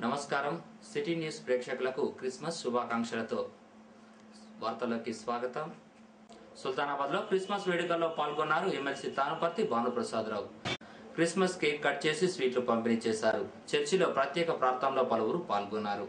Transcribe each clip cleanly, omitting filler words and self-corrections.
నమస్కారం city news ప్రేక్షకులకు Christmas శుభాకాంక్షలతో వార్తల్లోకి స్వాగతం. సుల్తానాబాద్లో క్రిస్మస్ వేడుకల్లో పాల్గొన్నారు MLC Tanuparthi Bhanu Prasada Rao. Christmas cake cut చేసి స్వీట్లు పంపిణీ చేశారు. చర్చిలో ప్రత్యేక ప్రార్థనలో పలువురు పాల్గొన్నారు.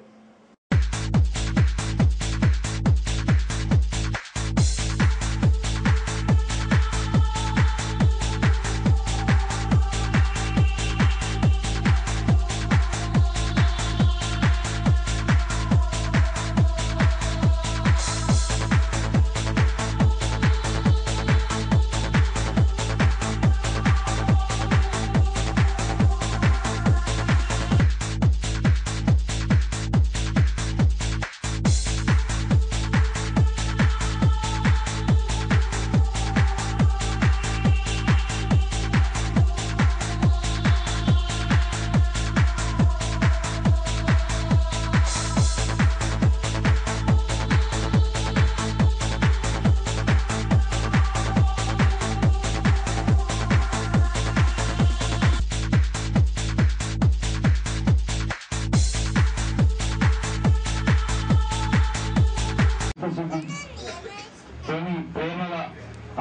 ప్రేమల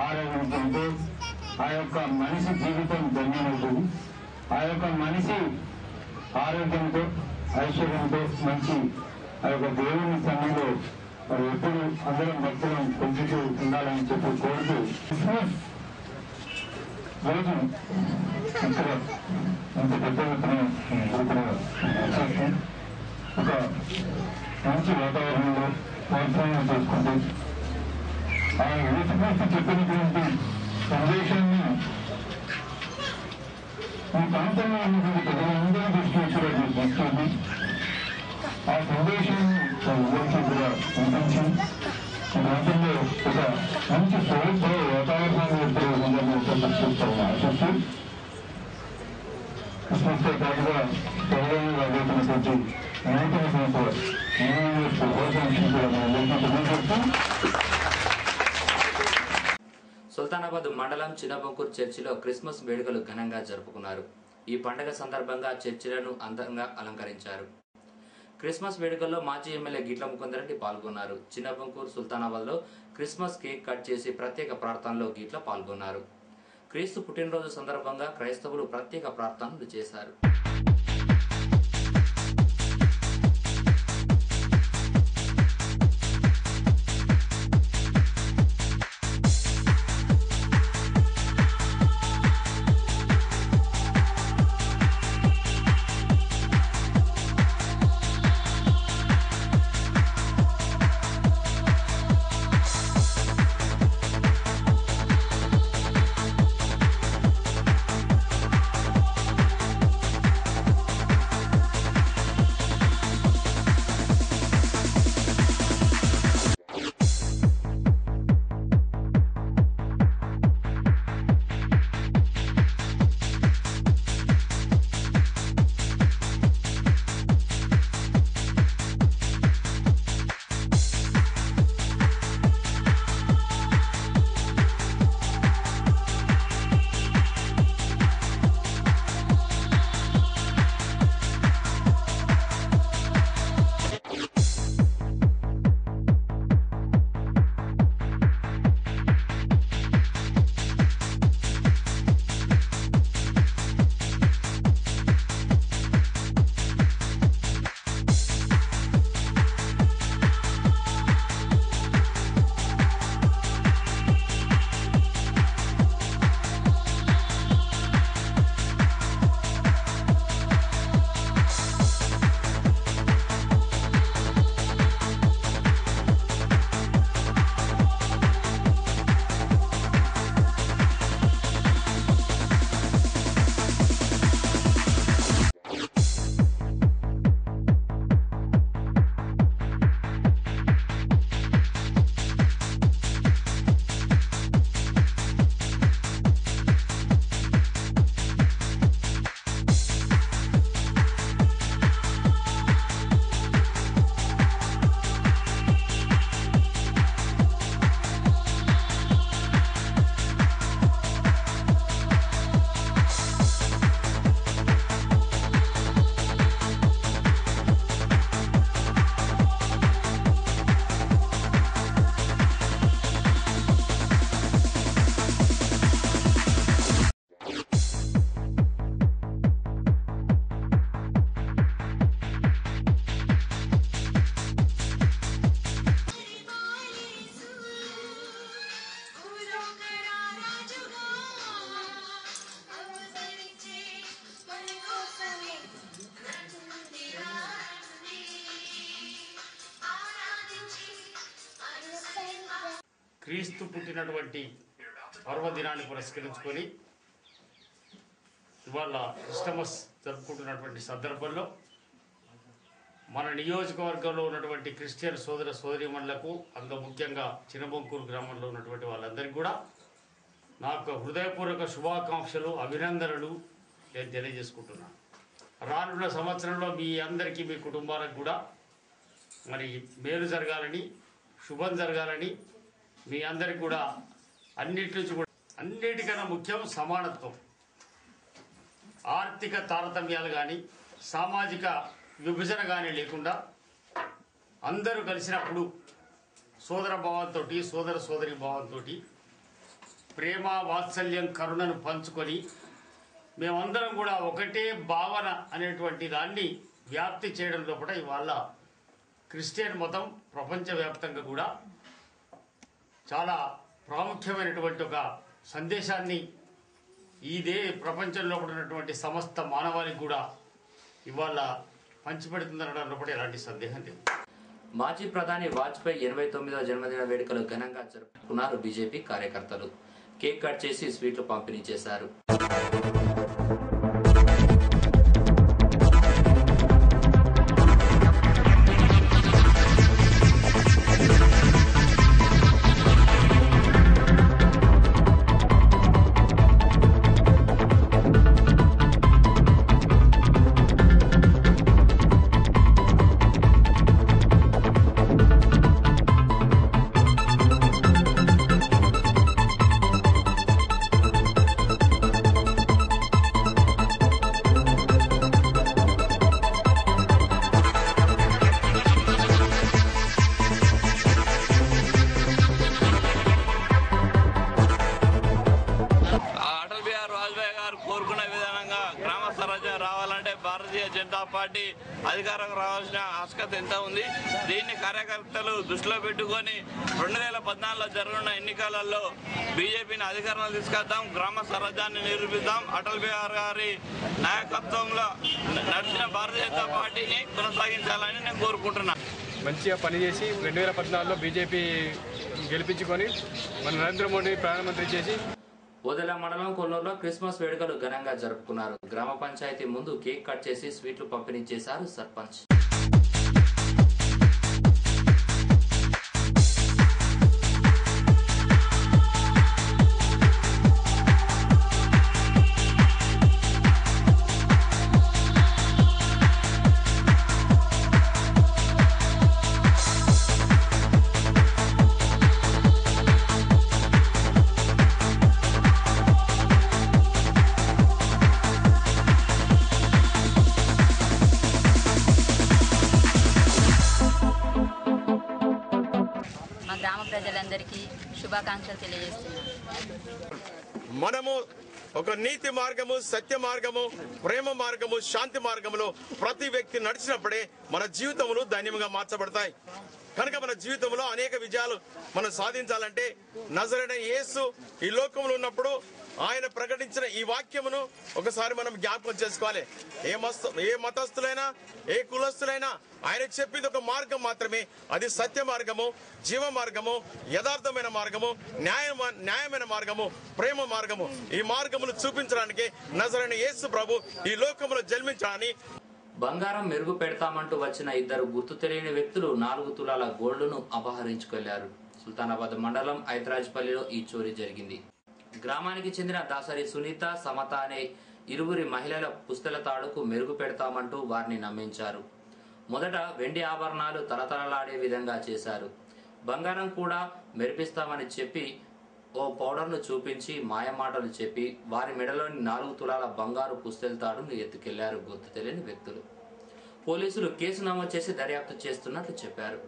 ఆరోగ్యంతో ఆ యొక్క మనిషి జీవితం ధన్యమవుతుంది. ఆ యొక్క మనిషి ఆరోగ్యంతో ఐశ్వర్యంతో మంచి ఆ యొక్క దేవుని సన్నిధిలో మరి ఎప్పుడు అందరం భక్తులను పెంచుతూ ఉండాలని చెప్పి కోరుతూ రోజు ఇక్కడ ఇంత పెద్ద ఎత్తున ఒక మంచి వాతావరణంలో ప్రోత్సాహం చేసుకుంటూ ఆ యేసుక్రీస్తు చెప్పినటువంటి సందేశాన్ని ఈ ప్రాంతంలో ఉన్నటువంటి ప్రజలందరూ దృష్టిలో తీసుకొని ఆ సందేశాన్ని అందరికీ కూడా పంపించి ఈ ప్రాంతంలో ఒక మంచి స్వరూప వాతావరణాన్ని ఏర్పడే ఆశిస్తూ క్రిస్మస్తో పాటుగా త్వరగా రాబోతున్నటువంటి నూతన సంవత్సరం శుభాకాంక్షలు కూడా మనందరికీ తెలియజేస్తూ సుల్తానాబాద్ మండలం చిన్నబంకూర్ చర్చిలో క్రిస్మస్ వేడుకలు ఘనంగా జరుపుకున్నారు. ఈ పండుగ సందర్భంగా చర్చిలను అందంగా అలంకరించారు. క్రిస్మస్ వేడుకల్లో మాజీ ఎమ్మెల్యే గిట్ల ముకుందరెడ్డి పాల్గొన్నారు. చిన్నబంకూర్ సుల్తానాబాద్లో క్రిస్మస్ కేక్ కట్ చేసి ప్రత్యేక ప్రార్థనలో గిట్ల పాల్గొన్నారు. క్రీస్తు పుట్టినరోజు సందర్భంగా క్రైస్తవులు ప్రత్యేక ప్రార్థనలు చేశారు. క్రీస్తు పుట్టినటువంటి పర్వదినాన్ని పురస్కరించుకొని ఇవాళ క్రిస్టమస్ జరుపుకుంటున్నటువంటి సందర్భంలో మన నియోజకవర్గంలో ఉన్నటువంటి క్రిస్టియన్ సోదర సోదరీమణులకు అందులో ముఖ్యంగా చినబొంకూరు గ్రామంలో ఉన్నటువంటి వాళ్ళందరికీ కూడా నాకు హృదయపూర్వక శుభాకాంక్షలు అభినందనలు నేను తెలియజేసుకుంటున్నాను. రానున్న సంవత్సరంలో మీ అందరికీ మీ కుటుంబాలకు కూడా మరి మేలు జరగాలని, శుభం జరగాలని, మీ అందరికీ కూడా అన్నిటికన్నా ముఖ్యం సమానత్వం. ఆర్థిక తారతమ్యాలు కానీ సామాజిక విభజన కానీ లేకుండా అందరూ కలిసినప్పుడు సోదర భావంతో సోదర సోదరి భావంతో ప్రేమ వాత్సల్యం కరుణను పంచుకొని మేమందరం కూడా ఒకటే భావన అనేటువంటి దాన్ని వ్యాప్తి చేయడం లోపల ఇవాళ క్రిస్టియన్ మతం ప్రపంచవ్యాప్తంగా కూడా చాలా ప్రాముఖ్యమైనటువంటి ఒక సందేశాన్ని ఇదే ప్రపంచంలో ఉన్నటువంటి సమస్త మానవాళికి కూడా ఇవాళ పంచిపెడుతుందనడం లోపల ఎలాంటి సందేహం లేదు. మాజీ ప్రధాని వాజ్పేయి 89వ జన్మదిన వేడుకలు ఘనంగా జరుపుకున్నారు బీజేపీ కార్యకర్తలు. కేక్ కట్ చేసి స్వీట్లు పంపిణీ చేశారు. రావాలంటే భారతీయ జనతా పార్టీ అధికారం రావాల్సిన ఆవశ్యకత ఎంత ఉంది. దీన్ని కార్యకర్తలు దృష్టిలో పెట్టుకొని 2014లో జరగనున్న ఎన్నికలలో బీజేపీని అధికారంలో తీసుకొద్దాం, గ్రామ స్వరాజ్యాన్ని నిరూపిద్దాం, అటల్ బిహారీ గారి నాయకత్వంలో నడిచిన భారతీయ జనతా పార్టీని కొనసాగించాలని నేను కోరుకుంటున్నాను. మంచిగా పనిచేసి 2014లో బీజేపీ గెలిపించుకొని మన నరేంద్ర మోడీ ప్రధానమంత్రి చేసి ఓదెల మండలం కొల్లూరులో క్రిస్మస్ వేడుకలు ఘనంగా జరుపుకున్నారు. గ్రామ పంచాయతీ ముందు కేక్ కట్ చేసి స్వీట్లు పంపిణీ చేశారు సర్పంచ్. ప్రజలందరికీ శుభాకాంక్షలు తెలియజేస్తున్నాను. మనము ఒక నీతి మార్గము, సత్య మార్గము, ప్రేమ మార్గము, శాంతి మార్గములో ప్రతి వ్యక్తి నడిచినప్పుడే మన జీవితములు ధన్యంగా మార్చబడతాయి. కనుక మన జీవితంలో అనేక విజయాలు మనం సాధించాలంటే నజరైన యేసు ఈ లోకంలో ఉన్నప్పుడు ఆయన ప్రకటించిన ఈ వాక్యమును ఒకసారి మనం జ్ఞాపకం చేసుకోవాలి. ఏ మతస్థులైనా ఏ కులస్థులైనా ఆయన చెప్పింది ఒక మార్గం మాత్రమే. అది సత్య మార్గము, జీవ మార్గము, యథార్థమైన మార్గము, న్యాయమైన మార్గము, ప్రేమ మార్గము. ఈ మార్గమును చూపించడానికి నజరైన యేసు ప్రభు ఈ లోకంలో జన్మించాలని. బంగారం మెరుగు పెడతామంటూ వచ్చిన ఇద్దరు గుర్తు తెలియని వ్యక్తులు 4 తులాల గోల్డ్ను అపహరించుకెళ్లారు. సుల్తానాబాద్ మండలం ఐతరాజ్పల్లిలో ఈ చోరీ జరిగింది. గ్రామానికి చెందిన దాసరి సునీత, సమత అనే ఇరువురి మహిళల పుస్తల తాడుకు మెరుగు పెడతామంటూ వారిని నమ్మించారు. మొదట వెండి ఆభరణాలు తలతలలాడే విధంగా చేశారు. బంగారం కూడా మెరిపిస్తామని చెప్పి ఓ పౌడర్ను చూపించి మాయమాటలు చెప్పి వారి మెడలోని 4 తులాల బంగారు పుస్తల తాడును ఎత్తుకెళ్లారు గుర్తు తెలియని వ్యక్తులు. పోలీసులు కేసు నమోదు చేసి దర్యాప్తు చేస్తున్నట్లు చెప్పారు.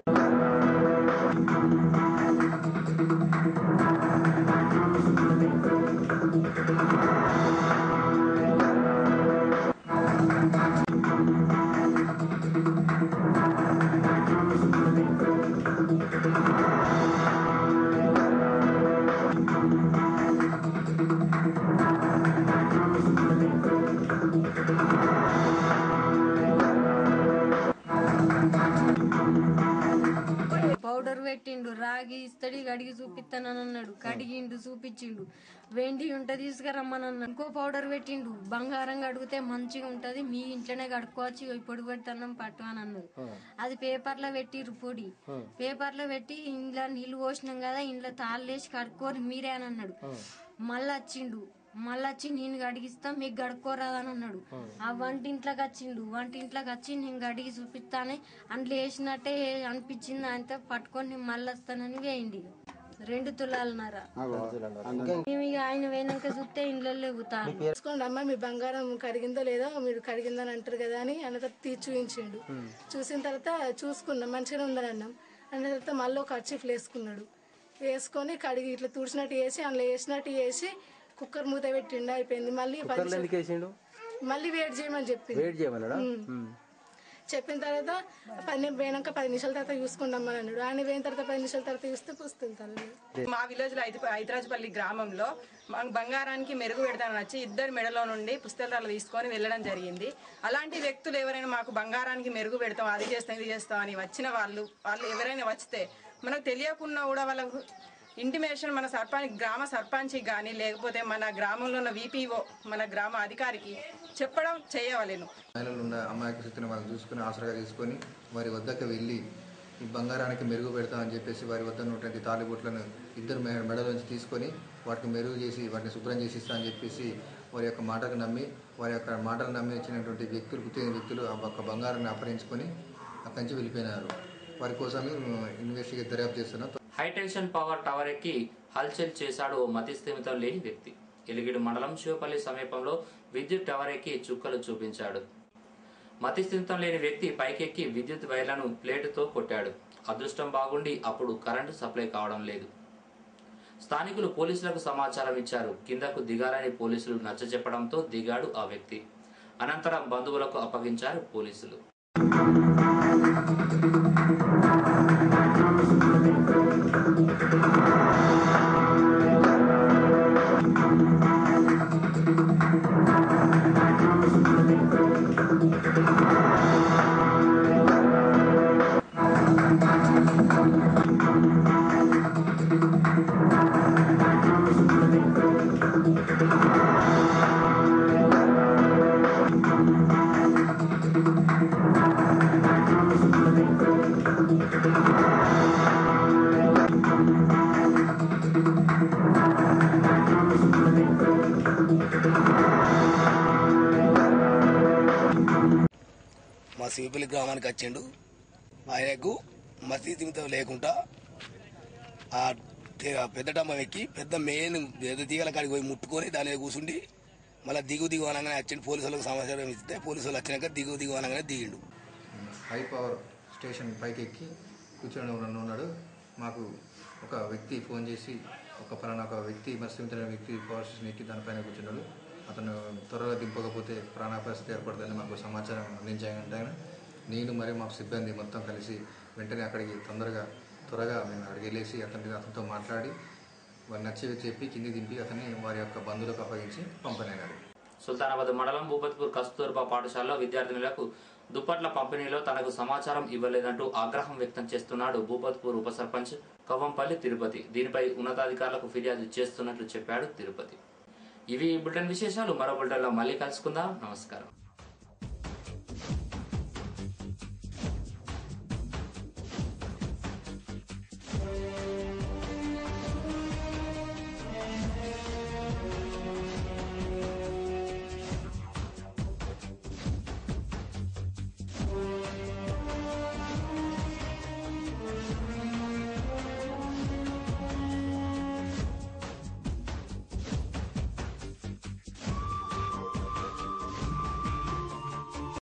పౌడర్ పెట్టిండు, ఇస్తడి కడిగి చూపిస్తానని అన్నాడు. కడిగిండు, చూపించిండు. వెండి ఉంటే తీసుకురమ్మనన్నాడు. ఇంకో పౌడర్ పెట్టిండు. బంగారం కడిగితే మంచిగా ఉంటది, మీ ఇంట్లోనే కడుక్కోవచ్చు, పొడి పెడతాం పట్టు అని అన్నారు. అది పేపర్లో పెట్టిర్రు పొడి. పేపర్లో పెట్టి ఇంట్లో నీళ్లు పోసినాం కదా, ఇంట్లో తాళ్ళేసి కడుక్కోరు మీరే అని అన్నాడు. మళ్ళీ వచ్చి నేను గడిగిస్తా, మీకు గడుక్కోరాదని అన్నాడు. ఆ వంటింట్లోకి వచ్చి నేను గడిగి చూపిస్తానే అందులో వేసినట్టే అనిపించింది. ఆయనతో పట్టుకొని నేను మళ్ళీ వస్తానని వేయండి. 2 తులాలన్నర. మేము ఇక ఆయన పోయినాక చూస్తే ఇంట్లో లేవుతాను. చూసుకోండి అమ్మ, మీ బంగారం కడిగిందో లేదో, మీరు కడిగిందని అంటారు కదా అని అన్న తర్వాత తీసి చూపించిండు. చూసిన తర్వాత చూసుకున్నాం, మంచిగానే ఉందని అన్న తర్వాత మళ్ళీ ఒక కర్చీఫ్లు వేసుకొని కడిగి ఇట్లా తుడిచినట్టు వేసి అందులో వేసినట్టు వేసి కుక్కర్ మూత పెట్టిండు. అయిపోయింది. మళ్ళీ వెయిట్ చేయమని చెప్పింది. చెప్పిన తర్వాత నేను పోయినాక 10 నిమిషాల తర్వాత చూసుకుంటామని అన్నాడు. ఆయన పోయిన తర్వాత 10 నిమిషాల తర్వాత చూస్తే పుస్తుంది. మా విలేజ్ లో ఐతరాజపల్లి గ్రామంలో బంగారానికి మెరుగు పెడతానని వచ్చి 2 మెడలో నుండి పుస్తకాలు తీసుకొని వెళ్ళడం జరిగింది. అలాంటి వ్యక్తులు ఎవరైనా మాకు బంగారానికి మెరుగు పెడతాం, అది చేస్తాం, ఇది చేస్తాం అని వచ్చిన వాళ్ళు ఎవరైనా వచ్చితే మనకు తెలియకుండా కూడా వాళ్ళకు ఇంటిమేషన్ మన గ్రామ సర్పంచ్కి కానీ లేకపోతే మన గ్రామంలో ఉన్న VPO మన గ్రామ అధికారికి చెప్పడం చేయవలేను. మహిళలు ఉన్న అమాయక స్థితిని వాళ్ళు చూసుకుని ఆసరాగా తీసుకొని వారి వద్దకు వెళ్ళి ఈ బంగారానికి మెరుగు పెడతామని చెప్పేసి వారి వద్ద ఉన్నటువంటి తాలిబొట్లను 2 మెడల నుంచి తీసుకొని వాటికి మెరుగు చేసి వాటిని శుభ్రం చేసి ఇస్తా అని చెప్పేసి వారి యొక్క మాటకు నమ్మి వచ్చినటువంటి వ్యక్తులు ఆ ఒక్క బంగారాన్ని అపహరించుకొని అక్కడి నుంచి వెళ్ళిపోయినారు. వారి కోసం ఇన్వెస్టిగేట్ దర్యాప్తు చేస్తున్నారు. హైటెన్షన్ పవర్ టవర్ ఎక్కి హల్చల్ చేశాడు ఓ మతిస్థిమితం లేని వ్యక్తి. ఎలిగిడి మండలం శివపల్లి సమీపంలో విద్యుత్ టవర్ ఎక్కి చుక్కలు చూపించాడు. మతిస్థిమితం లేని వ్యక్తి పైకెక్కి విద్యుత్ వైర్లను ప్లేటుతో కొట్టాడు. అదృష్టం బాగుండి అప్పుడు కరెంటు సప్లై కావడం లేదు. స్థానికులు పోలీసులకు సమాచారం ఇచ్చారు. కిందకు దిగాలని పోలీసులు నచ్చజెప్పడంతో దిగాడు ఆ వ్యక్తి. అనంతరం బంధువులకు అప్పగించారు పోలీసులు. మా శివపల్లి గ్రామానికి వచ్చిండు. ఆయనకు మసీదు లేకుండా ఆ పెద్ద డమ్మం ఎక్కి పెద్ద తీగల కాడికి పోయి ముట్టుకొని దాని మీద కూర్చుండి మళ్ళీ దిగు అనగానే వచ్చిండు. పోలీసులకు సమాచారం ఇస్తే పోలీసులు వచ్చినాక దిగు అనగానే దిగిండు. హై పవర్ స్టేషన్ పైకి ఎక్కి కూర్చొని ఉన్నాడు. మాకు ఒక వ్యక్తి ఫోన్ చేసి ఫలానా ఒక వ్యక్తి మత్స్యమిత్ర వ్యక్తి పవర్ స్టేషన్ ఎక్కి దానిపైన కూర్చున్నాడు, అతను త్వరగా దింపకపోతే ప్రాణ పరిస్థితి ఏర్పడుతుందని మాకు సమాచారం అందించాయంటే నేను మరియు మా సిబ్బంది మొత్తం కలిసి వెంటనే అక్కడికి త్వరగా మేము అక్కడికి వెళ్ళేసి అతనితో మాట్లాడి వారు నచ్చేవి చెప్పి కింది దింపి అతన్ని వారి యొక్క బంధువులకు అప్పగించి పంపనైనారు. సుల్తానాబాద్ మండలం భూపత్పూర్ కస్తూర్బా పాఠశాలలో విద్యార్థినులకు దుప్పట్ల పంపిణీలో తనకు సమాచారం ఇవ్వలేదంటూ ఆగ్రహం వ్యక్తం చేస్తున్నాడు భూపత్పూర్ ఉప సర్పంచ్ కవ్వంపల్లి తిరుపతి. దీనిపై ఉన్నతాధికారులకు ఫిర్యాదు చేస్తున్నట్లు చెప్పాడు తిరుపతి. ఇవి బులెటిన్ విశేషాలు. మరో బులెటిన్లో మళ్ళీ కలుసుకుందాం. నమస్కారం.